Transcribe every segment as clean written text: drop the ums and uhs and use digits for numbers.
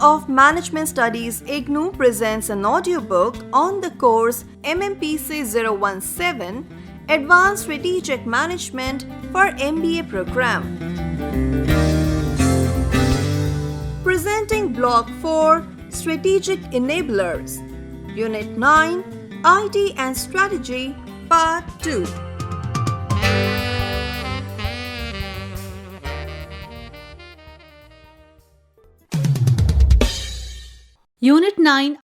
of Management Studies, IGNOU presents an audiobook on the course Mmpc 017 Advanced Strategic Management for MBA program. Presenting Block 4 Strategic Enablers, Unit 9 IT and Strategy, Part 2. Unit 9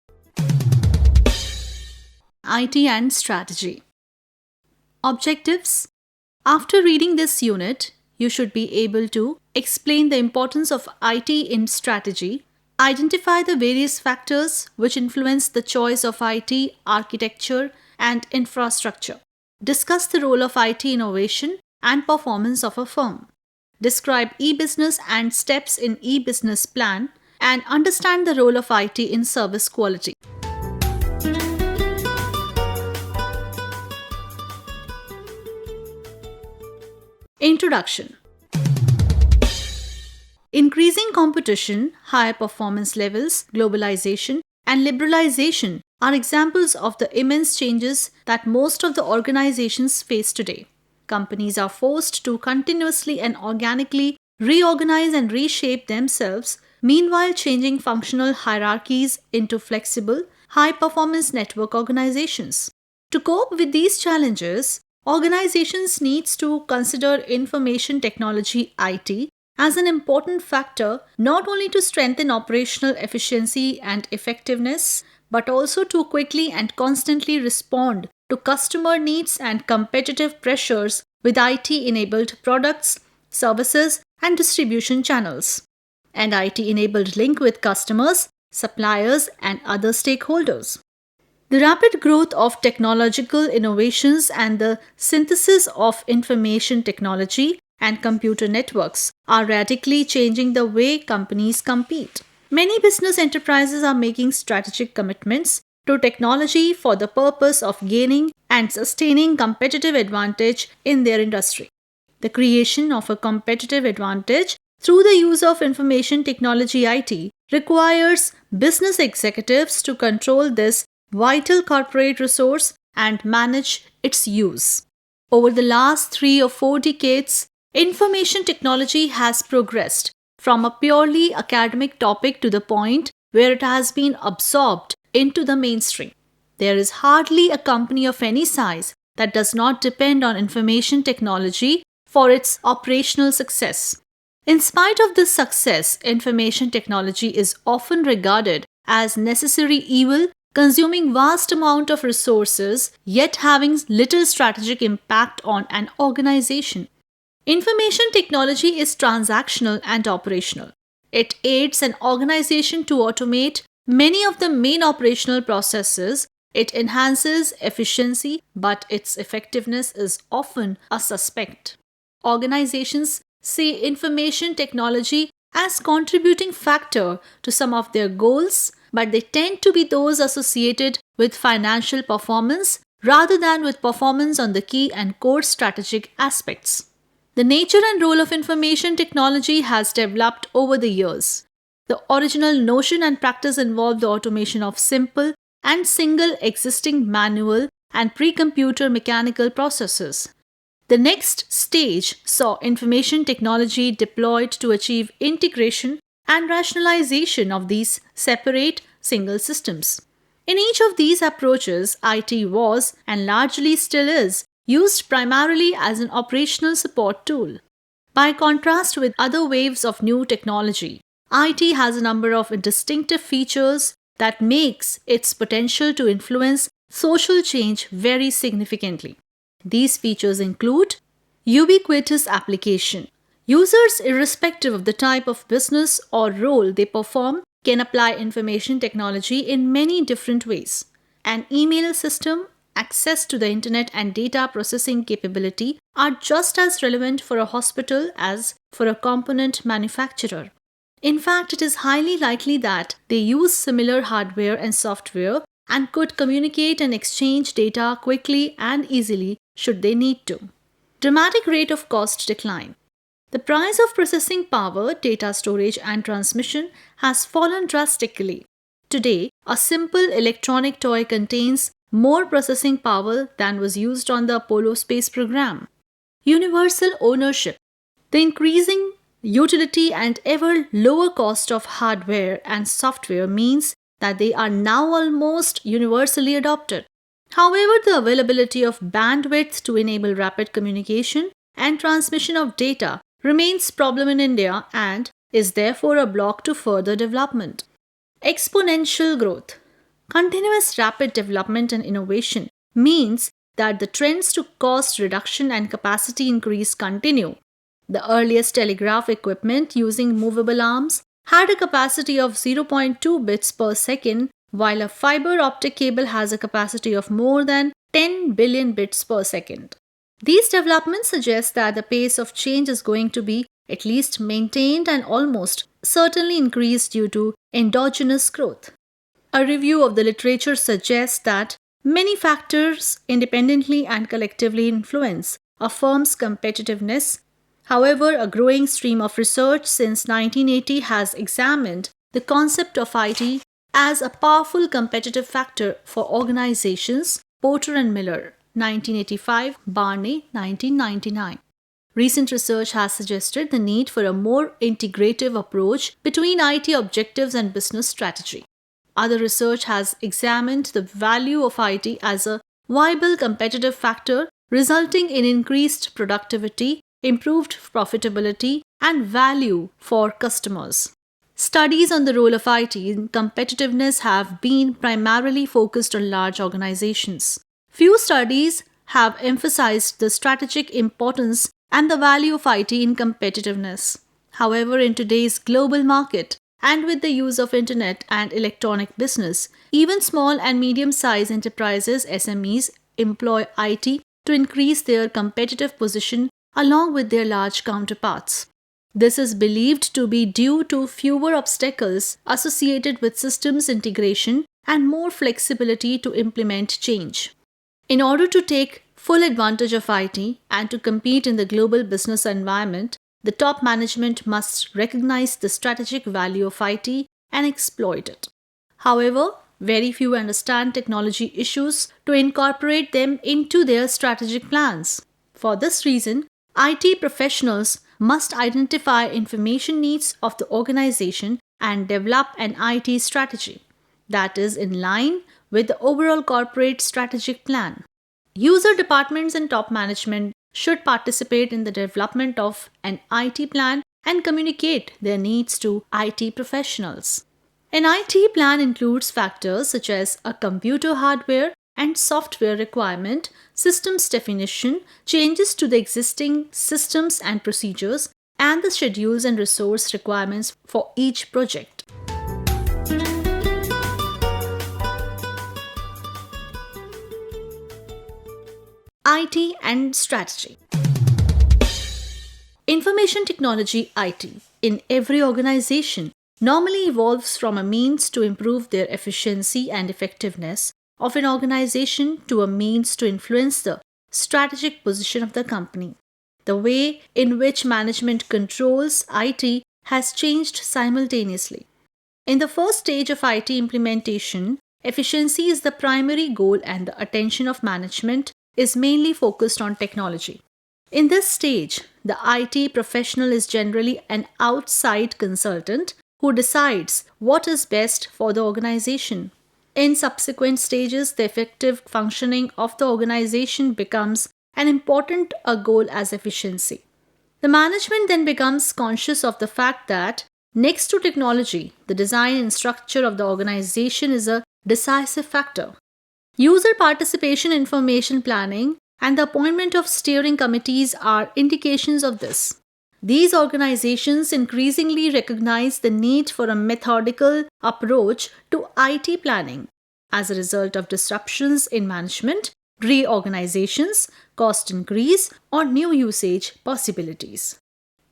IT and Strategy. Objectives. After reading this unit, you should be able to explain the importance of IT in strategy, identify the various factors which influence the choice of IT architecture and infrastructure, discuss the role of IT innovation and performance of a firm, describe e-business and steps in e-business plan, and understand the role of IT in service quality. Introduction. Increasing competition, higher performance levels, globalization, and liberalization are examples of the immense changes that most of the organizations face today. Companies are forced to continuously and organically reorganize and reshape themselves, meanwhile changing functional hierarchies into flexible, high-performance network organizations. To cope with these challenges, organizations need to consider information technology IT as an important factor not only to strengthen operational efficiency and effectiveness, but also to quickly and constantly respond to customer needs and competitive pressures with IT-enabled products, services, and distribution channels, and IT-enabled link with customers, suppliers, and other stakeholders. The rapid growth of technological innovations and the synthesis of information technology and computer networks are radically changing the way companies compete. Many business enterprises are making strategic commitments to technology for the purpose of gaining and sustaining competitive advantage in their industry. The creation of a competitive advantage through the use of information technology IT requires business executives to control this vital corporate resource and manage its use. Over the last 3 or 4 decades, information technology has progressed from a purely academic topic to the point where it has been absorbed into the mainstream. There is hardly a company of any size that does not depend on information technology for its operational success. In spite of this success, information technology is often regarded as necessary evil, consuming vast amount of resources, yet having little strategic impact on an organization. Information technology is transactional and operational. It aids an organization to automate many of the main operational processes. It enhances efficiency, but its effectiveness is often a suspect. Organizations see information technology as contributing factor to some of their goals, but they tend to be those associated with financial performance rather than with performance on the key and core strategic aspects. The nature and role of information technology has developed over the years. The original notion and practice involved the automation of simple and single existing manual and pre-computer mechanical processes. The next stage saw information technology deployed to achieve integration and rationalization of these separate single systems. In each of these approaches, IT was, and largely still is, used primarily as an operational support tool. By contrast with other waves of new technology, IT has a number of distinctive features that makes its potential to influence social change very significantly. These features include ubiquitous application. Users, irrespective of the type of business or role they perform, can apply information technology in many different ways. An email system, access to the internet, and data processing capability are just as relevant for a hospital as for a component manufacturer. In fact, it is highly likely that they use similar hardware and software and could communicate and exchange data quickly and easily should they need to. Dramatic rate of cost decline. The price of processing power, data storage, and transmission has fallen drastically. Today, a simple electronic toy contains more processing power than was used on the Apollo space program. Universal ownership. The increasing utility and ever lower cost of hardware and software means that they are now almost universally adopted. However, the availability of bandwidth to enable rapid communication and transmission of data remains a problem in India and is therefore a block to further development. Exponential growth. Continuous rapid development and innovation means that the trends to cost reduction and capacity increase continue. The earliest telegraph equipment using movable arms had a capacity of 0.2 bits per second, while a fiber optic cable has a capacity of more than 10 billion bits per second. These developments suggest that the pace of change is going to be at least maintained and almost certainly increased due to endogenous growth. A review of the literature suggests that many factors independently and collectively influence a firm's competitiveness. However, a growing stream of research since 1980 has examined the concept of IT as a powerful competitive factor for organizations. Porter and Miller, 1985, Barney, 1999. Recent research has suggested the need for a more integrative approach between IT objectives and business strategy. Other research has examined the value of IT as a viable competitive factor, resulting in increased productivity, improved profitability, and value for customers. Studies on the role of IT in competitiveness have been primarily focused on large organizations. Few studies have emphasized the strategic importance and the value of IT in competitiveness. However, in today's global market, and with the use of internet and electronic business, even small and medium-sized enterprises (SMEs) employ IT to increase their competitive position along with their large counterparts. This is believed to be due to fewer obstacles associated with systems integration and more flexibility to implement change. In order to take full advantage of IT and to compete in the global business environment, the top management must recognize the strategic value of IT and exploit it. However, very few understand technology issues to incorporate them into their strategic plans. For this reason, IT professionals must identify information needs of the organization and develop an IT strategy that is in line with the overall corporate strategic plan. User departments and top management should participate in the development of an IT plan and communicate their needs to IT professionals. An IT plan includes factors such as a computer hardware and software requirement, systems definition, changes to the existing systems and procedures, and the schedules and resource requirements for each project. IT and strategy. Information technology IT in every organization normally evolves from a means to improve their efficiency and effectiveness of an organization to a means to influence the strategic position of the company. The way in which management controls IT has changed simultaneously. In the first stage of IT implementation, efficiency is the primary goal and the attention of management is mainly focused on technology. In this stage, the IT professional is generally an outside consultant who decides what is best for the organization. In subsequent stages, the effective functioning of the organization becomes an important goal as efficiency. The management then becomes conscious of the fact that next to technology, the design and structure of the organization is a decisive factor. User participation, information planning, and the appointment of steering committees are indications of this. These organizations increasingly recognize the need for a methodical approach to IT planning. As a result of disruptions in management, reorganizations, cost increase, or new usage possibilities.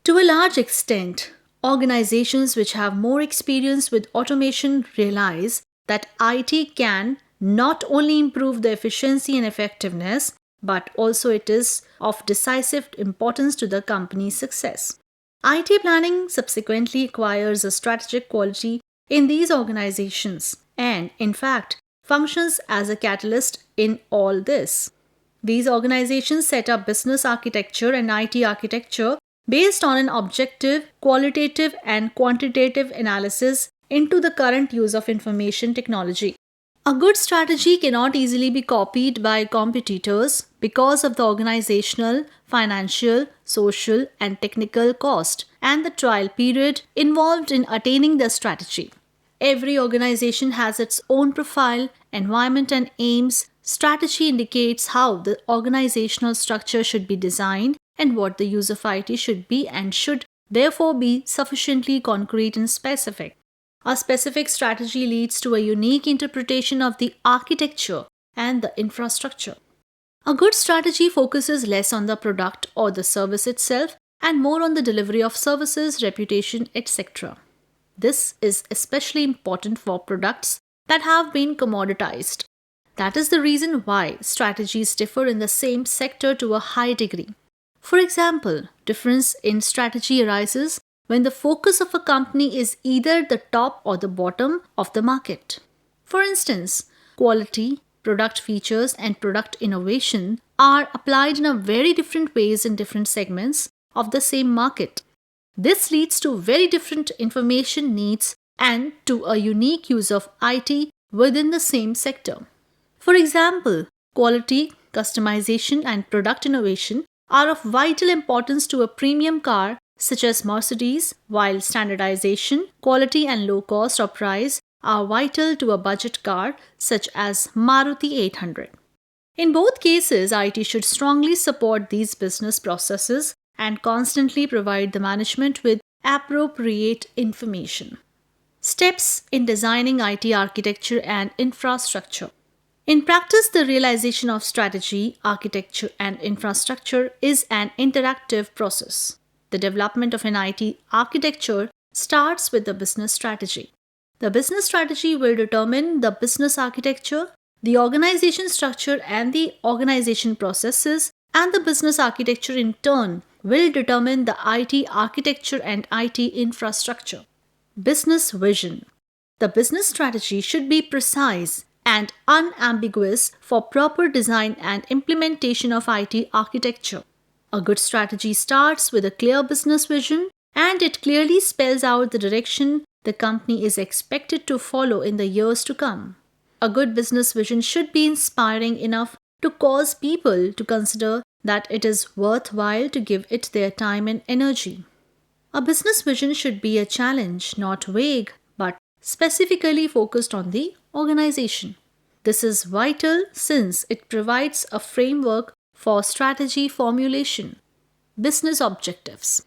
To a large extent, organizations which have more experience with automation realize that IT can not only improve the efficiency and effectiveness, but also it is of decisive importance to the company's success. IT planning subsequently acquires a strategic quality in these organizations and, in fact, functions as a catalyst in all this. These organizations set up business architecture and IT architecture based on an objective, qualitative, and quantitative analysis into the current use of information technology. A good strategy cannot easily be copied by competitors because of the organizational, financial, social, and technical cost and the trial period involved in attaining the strategy. Every organization has its own profile, environment, and aims. Strategy indicates how the organizational structure should be designed and what the use of IT should be and should therefore be sufficiently concrete and specific. A specific strategy leads to a unique interpretation of the architecture and the infrastructure. A good strategy focuses less on the product or the service itself and more on the delivery of services, reputation, etc. This is especially important for products that have been commoditized. That is the reason why strategies differ in the same sector to a high degree. For example, difference in strategy arises when the focus of a company is either the top or the bottom of the market. For instance, quality, product features, and product innovation are applied in a very different ways in different segments of the same market. This leads to very different information needs and to a unique use of IT within the same sector. For example, quality, customization, and product innovation are of vital importance to a premium car such as Mercedes, while standardization, quality, and low cost or price are vital to a budget car such as Maruti 800. In both cases, IT should strongly support these business processes and constantly provide the management with appropriate information. Steps in designing IT architecture and infrastructure. In practice, the realization of strategy, architecture, and infrastructure is an interactive process. The development of an IT architecture starts with the business strategy. The business strategy will determine the business architecture, the organization structure, and the organization processes, and the business architecture in turn will determine the IT architecture and IT infrastructure. Business vision. The business strategy should be precise and unambiguous for proper design and implementation of IT architecture. A good strategy starts with a clear business vision and it clearly spells out the direction the company is expected to follow in the years to come. A good business vision should be inspiring enough to cause people to consider that it is worthwhile to give it their time and energy. A business vision should be a challenge, not vague, but specifically focused on the organization. This is vital since it provides a framework for strategy formulation. Business objectives.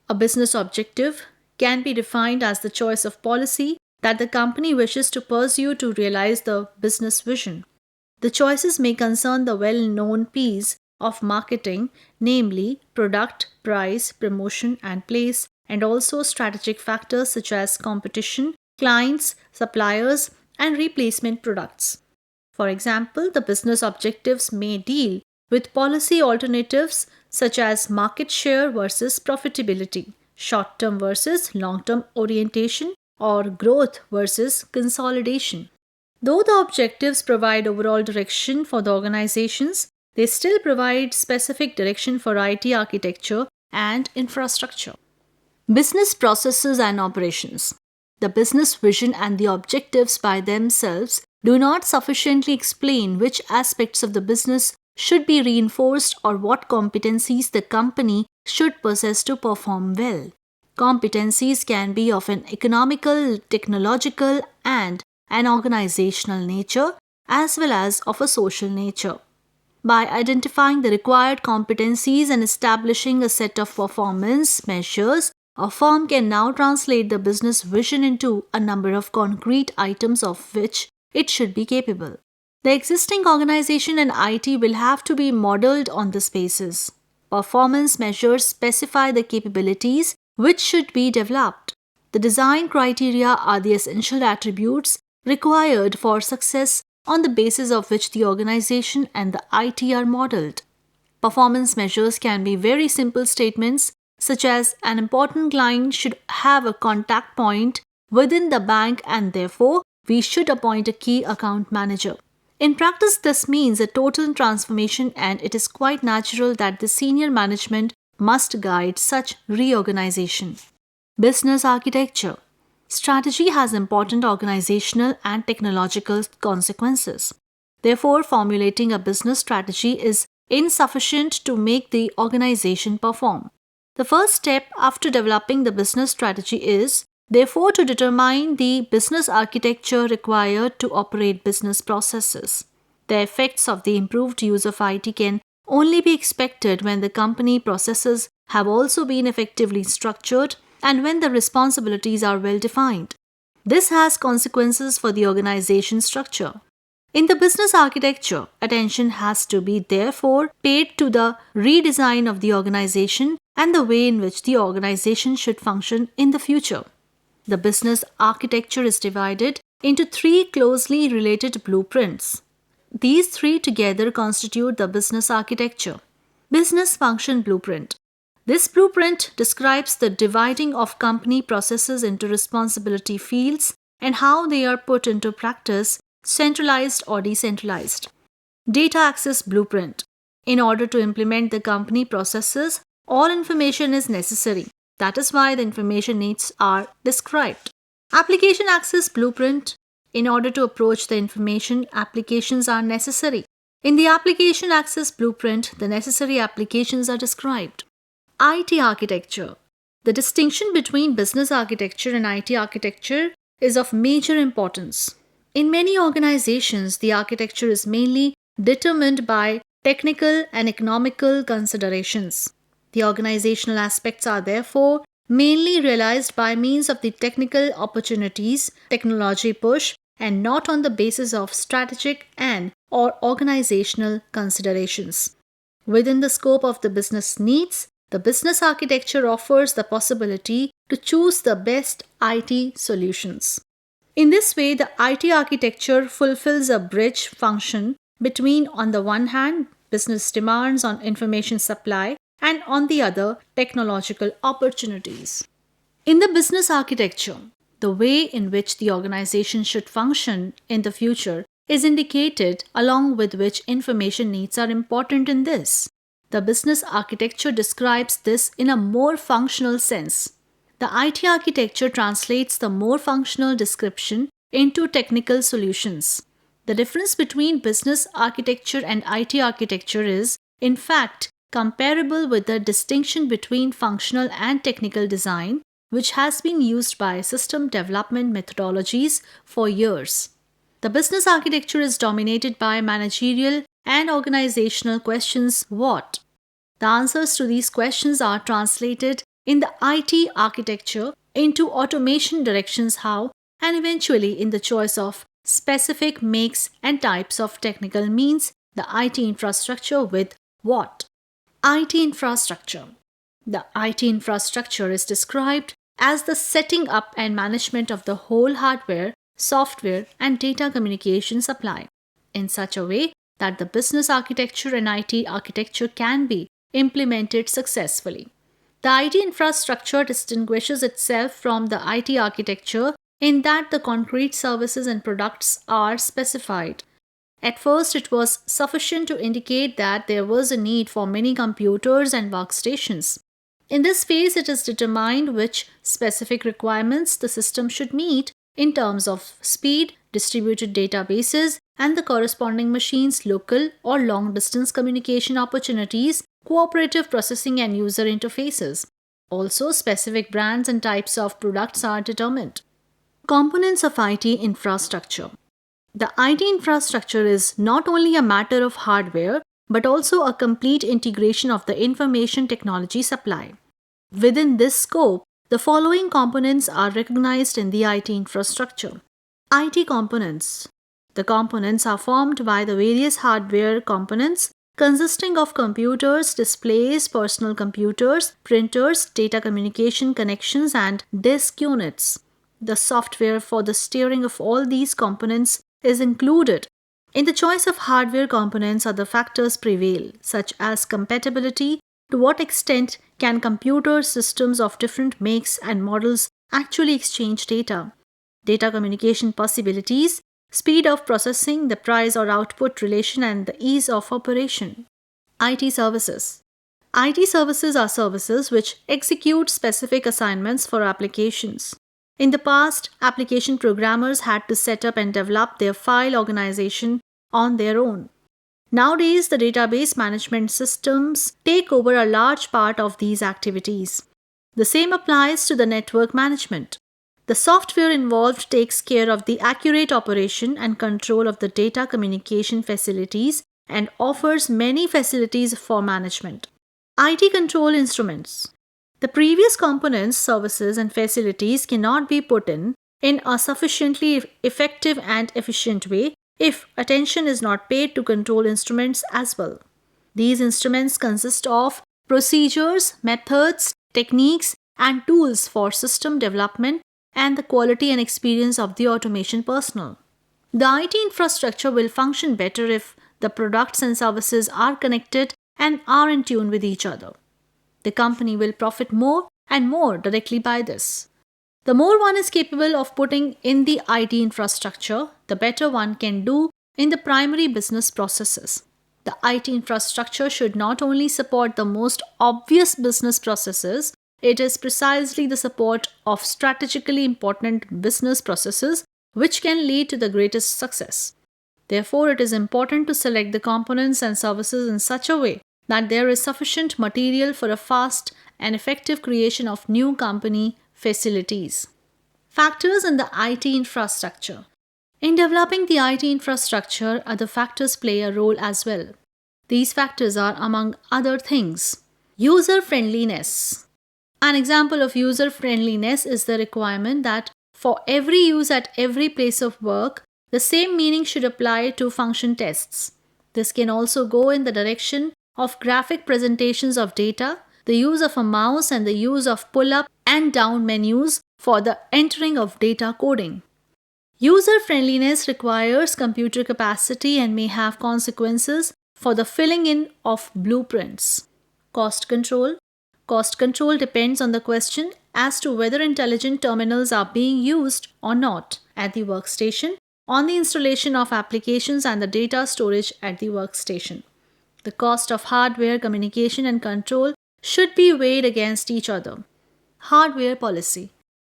A business objective can be defined as the choice of policy that the company wishes to pursue to realize the business vision. The choices may concern the well-known P's of marketing, namely product, price, promotion, and place, and also strategic factors such as competition, clients, suppliers, and replacement products. For example, the business objectives may deal with policy alternatives such as market share versus profitability, short-term versus long-term orientation, or growth versus consolidation. Though the objectives provide overall direction for the organizations, they still provide specific direction for IT architecture and infrastructure. Business processes and operations. The business vision and the objectives by themselves do not sufficiently explain which aspects of the business should be reinforced or what competencies the company should possess to perform well. Competencies can be of an economical, technological, and an organizational nature, as well as of a social nature. By identifying the required competencies and establishing a set of performance measures, a firm can now translate the business vision into a number of concrete items of which it should be capable. The existing organization and IT will have to be modeled on this basis. Performance measures specify the capabilities which should be developed. The design criteria are the essential attributes required for success on the basis of which the organization and the IT are modeled. Performance measures can be very simple statements such as an important client should have a contact point within the bank and therefore we should appoint a key account manager. In practice, this means a total transformation and it is quite natural that the senior management must guide such reorganization. Business architecture. Strategy has important organizational and technological consequences. Therefore, formulating a business strategy is insufficient to make the organization perform. The first step after developing the business strategy is, therefore, to determine the business architecture required to operate business processes. The effects of the improved use of IT can only be expected when the company processes have also been effectively structured and when the responsibilities are well defined. This has consequences for the organization structure. In the business architecture, attention has to be therefore paid to the redesign of the organization and the way in which the organization should function in the future. The business architecture is divided into 3 closely related blueprints. These 3 together constitute the business architecture. Business function blueprint. This blueprint describes the dividing of company processes into responsibility fields and how they are put into practice, centralized or decentralized. Data access blueprint. In order to implement the company processes, all information is necessary. That is why the information needs are described. Application access blueprint. In order to approach the information, applications are necessary. In the application access blueprint, the necessary applications are described. IT architecture. The distinction between business architecture and IT architecture is of major importance. In many organizations, the architecture is mainly determined by technical and economical considerations. The organizational aspects are therefore mainly realized by means of the technical opportunities, technology push, and not on the basis of strategic and/or organizational considerations. Within the scope of the business needs, the business architecture offers the possibility to choose the best IT solutions. In this way, the IT architecture fulfills a bridge function between, on the one hand, business demands on information supply and on the other, technological opportunities. In the business architecture, the way in which the organization should function in the future is indicated, along with which information needs are important in this. The business architecture describes this in a more functional sense. The IT architecture translates the more functional description into technical solutions. The difference between business architecture and IT architecture is, in fact, comparable with the distinction between functional and technical design, which has been used by system development methodologies for years. The business architecture is dominated by managerial and organizational questions what? The answers to these questions are translated in the IT architecture into automation directions how and eventually in the choice of specific makes and types of technical means the IT infrastructure with what? IT infrastructure. The IT infrastructure is described as the setting up and management of the whole hardware, software and data communication supply in such a way that the business architecture and IT architecture can be implemented successfully. The IT infrastructure distinguishes itself from the IT architecture in that the concrete services and products are specified. At first, it was sufficient to indicate that there was a need for many computers and workstations. In this phase, it is determined which specific requirements the system should meet in terms of speed, distributed databases, and the corresponding machines' local or long-distance communication opportunities, cooperative processing and user interfaces. Also, specific brands and types of products are determined. Components of IT infrastructure. The IT infrastructure is not only a matter of hardware, but also a complete integration of the information technology supply. Within this scope, the following components are recognized in the IT infrastructure. IT components. The components are formed by the various hardware components consisting of computers, displays, personal computers, printers, data communication connections, and disk units. The software for the steering of all these components is included. In the choice of hardware components, other factors prevail, such as compatibility, To what extent can computer systems of different makes and models actually exchange data? Data communication possibilities, speed of processing, the price or output relation, and the ease of operation. IT services. IT services are services which execute specific assignments for applications. In the past, application programmers had to set up and develop their file organization on their own. Nowadays, the database management systems take over a large part of these activities. The same applies to the network management. The software involved takes care of the accurate operation and control of the data communication facilities and offers many facilities for management. IT control instruments. The previous components, services, and facilities cannot be put in a sufficiently effective and efficient way if attention is not paid to control instruments as well. These instruments consist of procedures, methods, techniques, and tools for system development and the quality and experience of the automation personnel. The IT infrastructure will function better if the products and services are connected and are in tune with each other. The company will profit more and more directly by this. The more one is capable of putting in the IT infrastructure, the better one can do in the primary business processes. The IT infrastructure should not only support the most obvious business processes, it is precisely the support of strategically important business processes which can lead to the greatest success. Therefore, it is important to select the components and services in such a way that there is sufficient material for a fast and effective creation of new company facilities. Factors in the IT infrastructure. In developing the IT infrastructure, other factors play a role as well. These factors are, among other things, user-friendliness. An example of user-friendliness is the requirement that for every use at every place of work, the same meaning should apply to function tests. This can also go in the direction of graphic presentations of data, the use of a mouse, and the use of pull-up and down menus for the entering of data coding. User-friendliness requires computer capacity and may have consequences for the filling in of blueprints. Cost control. Cost control depends on the question as to whether intelligent terminals are being used or not at the workstation, on the installation of applications and the data storage at the workstation. The cost of hardware, communication, and control should be weighed against each other. Hardware policy.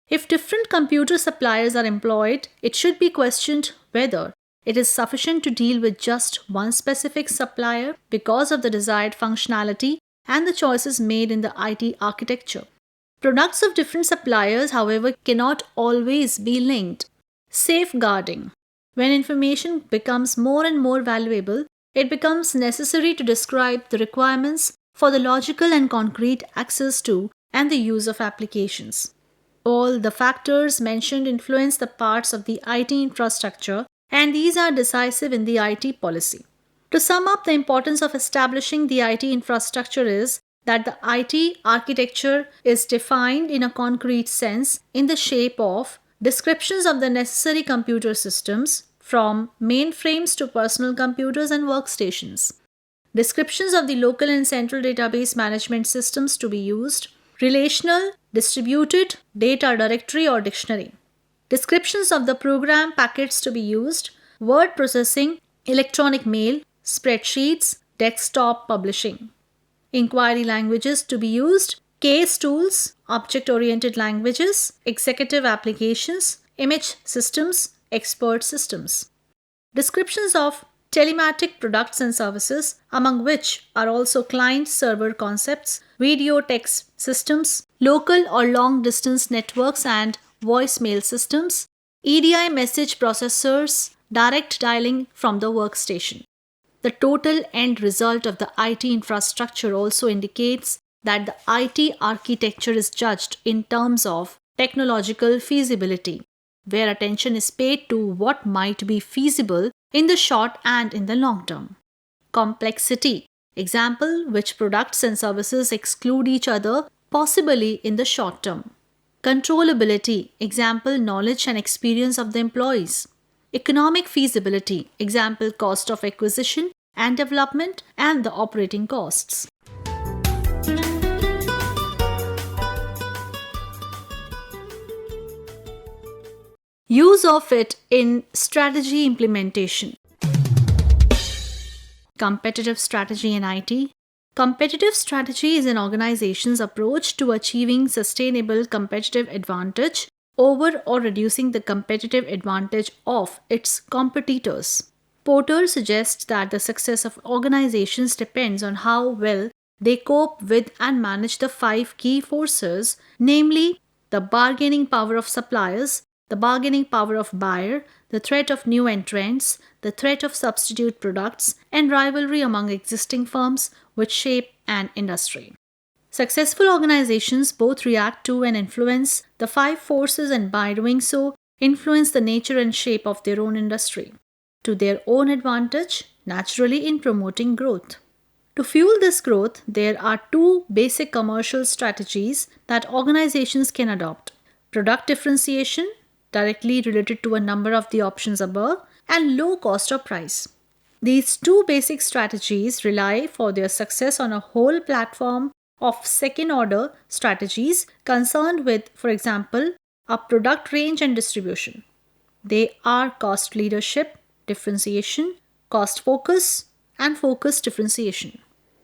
If different computer suppliers are employed, it should be questioned whether it is sufficient to deal with just one specific supplier because of the desired functionality and the choices made in the IT architecture. Products of different suppliers, however, cannot always be linked. Safeguarding. When information becomes more and more valuable, it becomes necessary to describe the requirements for the logical and concrete access to and the use of applications. All the factors mentioned influence the parts of the IT infrastructure, and these are decisive in the IT policy. To sum up, the importance of establishing the IT infrastructure is that the IT architecture is defined in a concrete sense in the shape of descriptions of the necessary computer systems, from mainframes to personal computers and workstations, descriptions of the local and central database management systems to be used, relational, distributed, data directory or dictionary, descriptions of the program packets to be used, word processing, electronic mail, spreadsheets, desktop publishing, inquiry languages to be used, case tools, object-oriented languages, executive applications, image systems, expert systems. Descriptions of telematic products and services, among which are also client-server concepts, video text systems, local or long-distance networks and voicemail systems, EDI message processors, direct dialing from the workstation. The total end result of the IT infrastructure also indicates that the IT architecture is judged in terms of technological feasibility, where attention is paid to what might be feasible in the short and in the long term. Complexity. Example, which products and services exclude each other, possibly in the short term. Controllability. Example, knowledge and experience of the employees. Economic feasibility. Example, cost of acquisition and development and the operating costs. Use of it in strategy implementation. Competitive strategy in IT. Competitive strategy is an organization's approach to achieving sustainable competitive advantage over or reducing the competitive advantage of its competitors. Porter suggests that the success of organizations depends on how well they cope with and manage the 5 key forces, namely the bargaining power of suppliers, the bargaining power of buyer, the threat of new entrants, the threat of substitute products, and rivalry among existing firms which shape an industry. Successful organizations both react to and influence the 5 forces, and by doing so, influence the nature and shape of their own industry to their own advantage, naturally in promoting growth. To fuel this growth, there are 2 basic commercial strategies that organizations can adopt: product differentiation, directly related to a number of the options above, and low cost or price. These 2 basic strategies rely for their success on a whole platform of second order strategies concerned with, for example, a product range and distribution. They are cost leadership, differentiation, cost focus, and focus differentiation.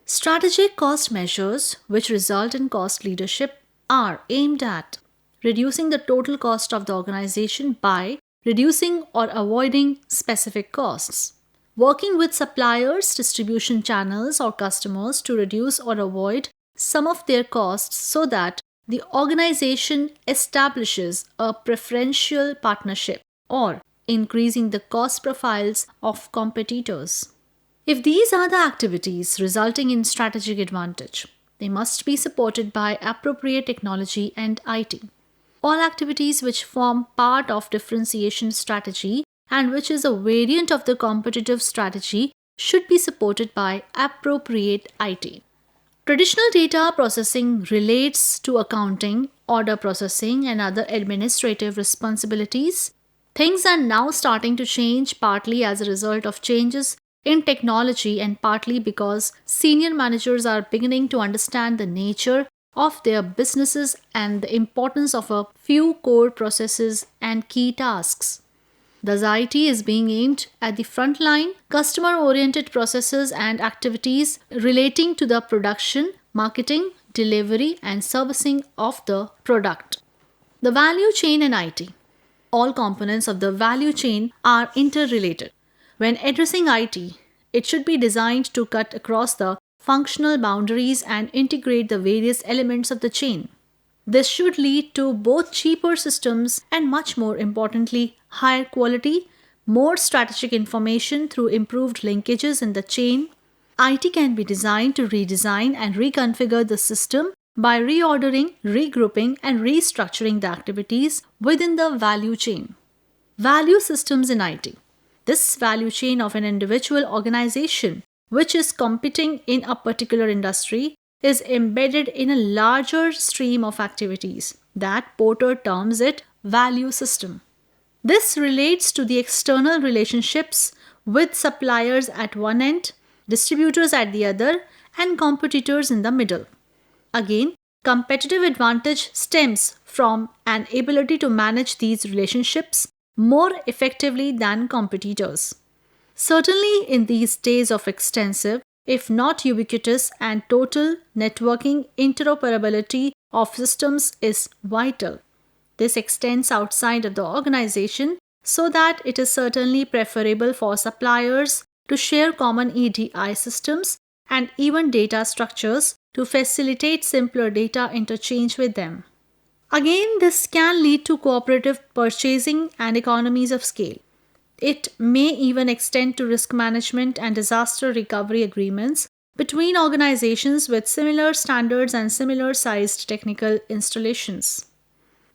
Strategic cost measures, which result in cost leadership, are aimed at reducing the total cost of the organization by reducing or avoiding specific costs, working with suppliers, distribution channels, or customers to reduce or avoid some of their costs so that the organization establishes a preferential partnership, or increasing the cost profiles of competitors. If these are the activities resulting in strategic advantage, they must be supported by appropriate technology and IT. All activities which form part of differentiation strategy and which is a variant of the competitive strategy should be supported by appropriate IT. Traditional data processing relates to accounting, order processing, and other administrative responsibilities. Things are now starting to change, partly as a result of changes in technology and partly because senior managers are beginning to understand the nature of their businesses and the importance of a few core processes and key tasks. Thus, IT is being aimed at the frontline, customer-oriented processes and activities relating to the production, marketing, delivery, and servicing of the product. The value chain in IT. All components of the value chain are interrelated. When addressing IT, it should be designed to cut across the functional boundaries and integrate the various elements of the chain. This should lead to both cheaper systems and, much more importantly, higher quality, more strategic information through improved linkages in the chain. IT can be designed to redesign and reconfigure the system by reordering, regrouping, and restructuring the activities within the value chain. Value systems in IT. This value chain of an individual organization which is competing in a particular industry is embedded in a larger stream of activities that Porter terms it value system. This relates to the external relationships with suppliers at one end, distributors at the other, and competitors in the middle. Again, competitive advantage stems from an ability to manage these relationships more effectively than competitors. Certainly, in these days of extensive, if not ubiquitous and total networking, interoperability of systems is vital. This extends outside of the organization so that it is certainly preferable for suppliers to share common EDI systems and even data structures to facilitate simpler data interchange with them. Again, this can lead to cooperative purchasing and economies of scale. It may even extend to risk management and disaster recovery agreements between organizations with similar standards and similar sized technical installations.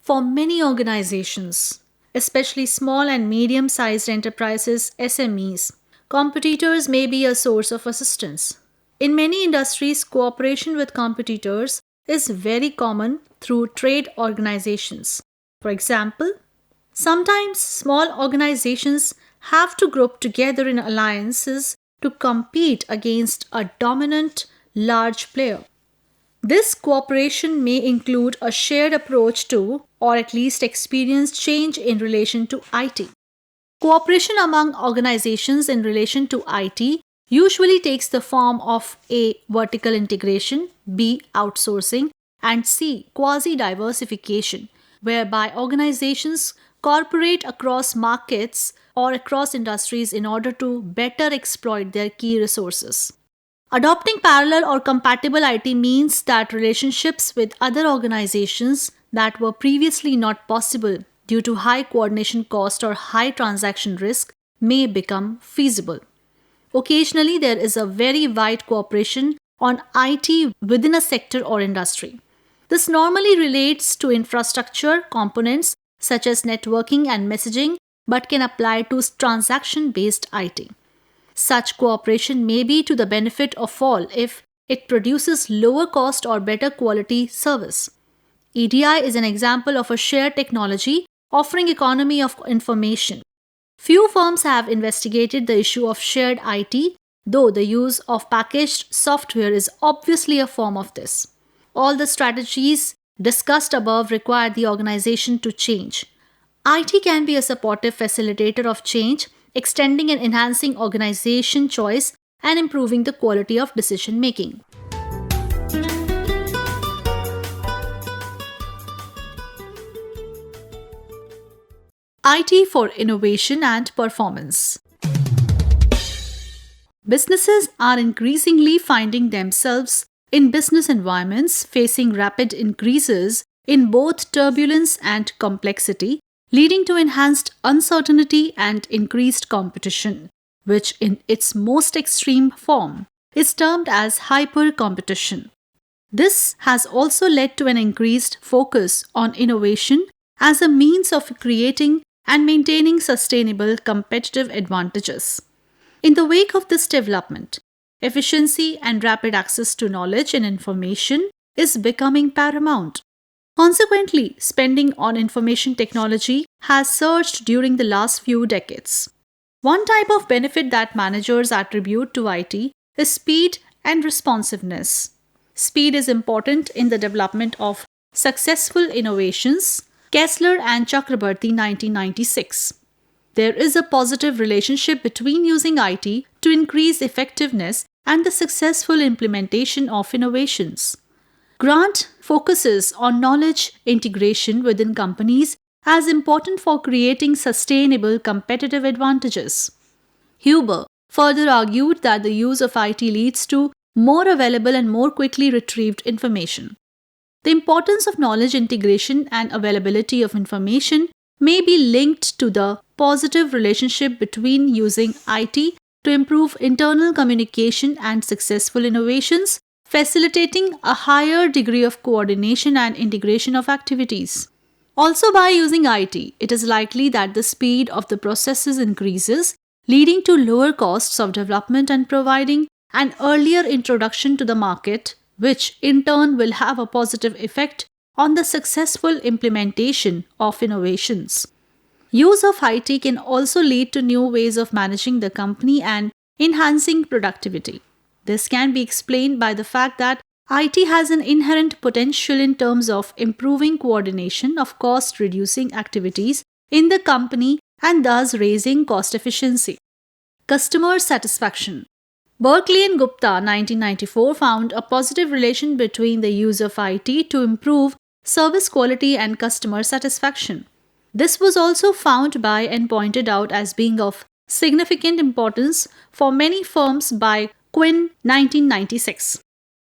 For many organizations, especially small and medium sized enterprises (SMEs), competitors may be a source of assistance. In many industries, cooperation with competitors is very common through trade organizations. For example, sometimes small organizations have to group together in alliances to compete against a dominant large player. This cooperation may include a shared approach to or at least experience change in relation to IT. Cooperation among organizations in relation to IT usually takes the form of A. Vertical integration, B. Outsourcing, and C. Quasi-diversification, whereby organizations cooperate across markets or across industries in order to better exploit their key resources. Adopting parallel or compatible IT means that relationships with other organizations that were previously not possible due to high coordination cost or high transaction risk may become feasible. Occasionally, there is a very wide cooperation on IT within a sector or industry. This normally relates to infrastructure components such as networking and messaging, but can apply to transaction-based IT. Such cooperation may be to the benefit of all if it produces lower cost or better quality service. EDI is an example of a shared technology offering economy of information. Few firms have investigated the issue of shared IT, though the use of packaged software is obviously a form of this. All the strategies discussed above require the organization to change. IT can be a supportive facilitator of change, extending and enhancing organization choice and improving the quality of decision making. IT for innovation and performance. Businesses are increasingly finding themselves in business environments facing rapid increases in both turbulence and complexity, leading to enhanced uncertainty and increased competition, which in its most extreme form is termed as hyper-competition. This has also led to an increased focus on innovation as a means of creating and maintaining sustainable competitive advantages. In the wake of this development, efficiency and rapid access to knowledge and information is becoming paramount. Consequently, spending on information technology has surged during the last few decades. One type of benefit that managers attribute to IT is speed and responsiveness. Speed is important in the development of successful innovations. Kessler and Chakrabarti, 1996. There is a positive relationship between using IT to increase effectiveness and the successful implementation of innovations. Grant focuses on knowledge integration within companies as important for creating sustainable competitive advantages. Huber further argued that the use of IT leads to more available and more quickly retrieved information. The importance of knowledge integration and availability of information may be linked to the positive relationship between using IT to improve internal communication and successful innovations, facilitating a higher degree of coordination and integration of activities. Also, by using IT, it is likely that the speed of the processes increases, leading to lower costs of development and providing an earlier introduction to the market, which in turn will have a positive effect on the successful implementation of innovations. Use of IT can also lead to new ways of managing the company and enhancing productivity. This can be explained by the fact that IT has an inherent potential in terms of improving coordination of cost-reducing activities in the company and thus raising cost efficiency. Customer satisfaction. Berkeley and Gupta, 1994, found a positive relation between the use of IT to improve service quality and customer satisfaction. This was also found by and pointed out as being of significant importance for many firms by Quinn, 1996.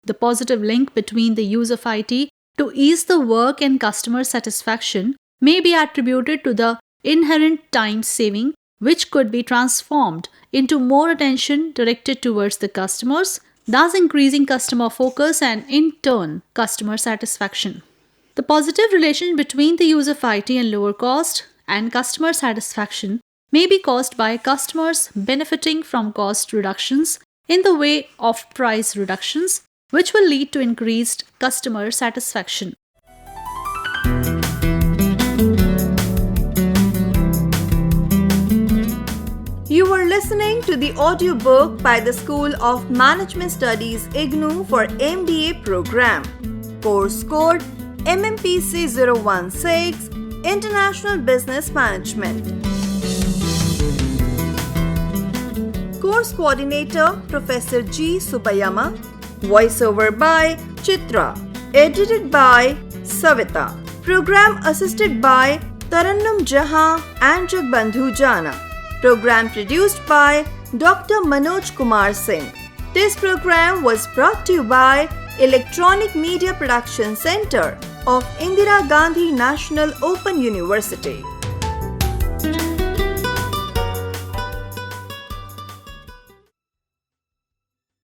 The positive link between the use of IT to ease the work and customer satisfaction may be attributed to the inherent time saving, which could be transformed into more attention directed towards the customers, thus increasing customer focus and in turn customer satisfaction. The positive relation between the use of IT and lower cost and customer satisfaction may be caused by customers benefiting from cost reductions in the way of price reductions, which will lead to increased customer satisfaction. You were listening to the audiobook by the School of Management Studies IGNOU for MBA program. Course code MMPC 016 International Business Management. Course Coordinator Professor G. Subayama. Voiceover by Chitra. Edited by Savita. Program assisted by Tarannum Jahan and Jagbandhu Jana. Program produced by Dr. Manoj Kumar Singh. This program was brought to you by Electronic Media Production Center of Indira Gandhi National Open University.